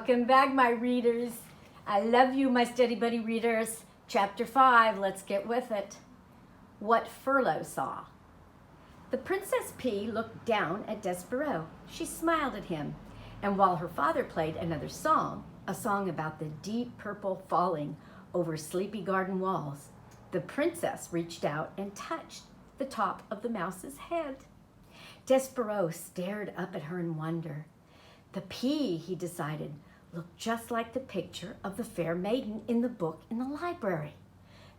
Welcome back, my readers. I love you, my study buddy readers. Chapter 5, let's get with it. What Furlough Saw. The Princess P looked down at Despereaux. She smiled at him, and while her father played another song, a song about the deep purple falling over sleepy garden walls, the princess reached out and touched the top of the mouse's head. Despereaux stared up at her in wonder. The P, he decided, looked just like the picture of the fair maiden in the book in the library.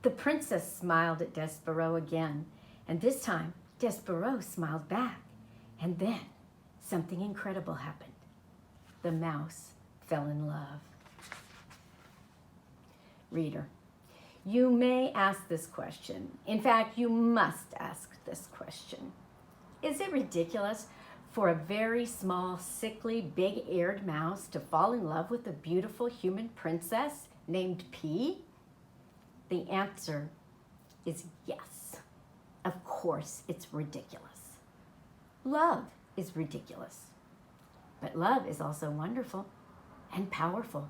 The princess smiled at Despereaux again, and this time Despereaux smiled back. And then something incredible happened. The mouse fell in love. Reader, you may ask this question. In fact, you must ask this question. Is it ridiculous for a very small, sickly, big-eared mouse to fall in love with a beautiful human princess named P? The answer is yes. Of course, it's ridiculous. Love is ridiculous. But love is also wonderful and powerful.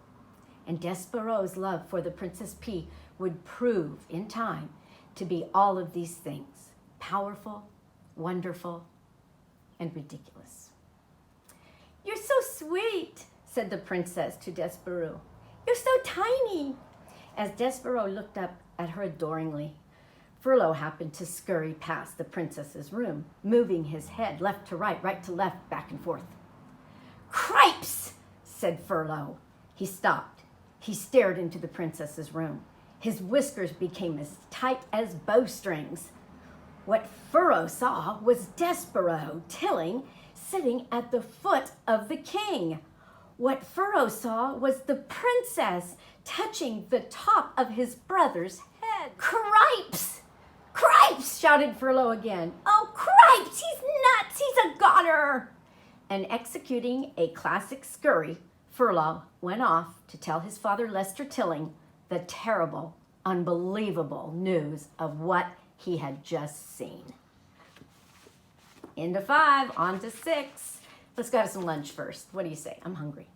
And Despereaux's love for the Princess P would prove in time to be all of these things: powerful, wonderful, and ridiculous. "You're so sweet," said the princess to Despereaux. "You're so tiny." As Despereaux looked up at her adoringly, Furlough happened to scurry past the princess's room, moving his head left to right, right to left, back and forth. "Cripes!" said Furlough. He stopped. He stared into the princess's room. His whiskers became as tight as bowstrings. What Furlough saw was Despereaux Tilling sitting at the foot of the king. What Furlough saw was the princess touching the top of his brother's head. "Cripes! Cripes!" shouted Furlough again. "Oh, cripes! He's nuts! He's a goner!" And executing a classic scurry, Furlough went off to tell his father Lester Tilling the terrible, unbelievable news of what he had just seen. End of 5, on to 6. Let's go have some lunch first. What do you say? I'm hungry.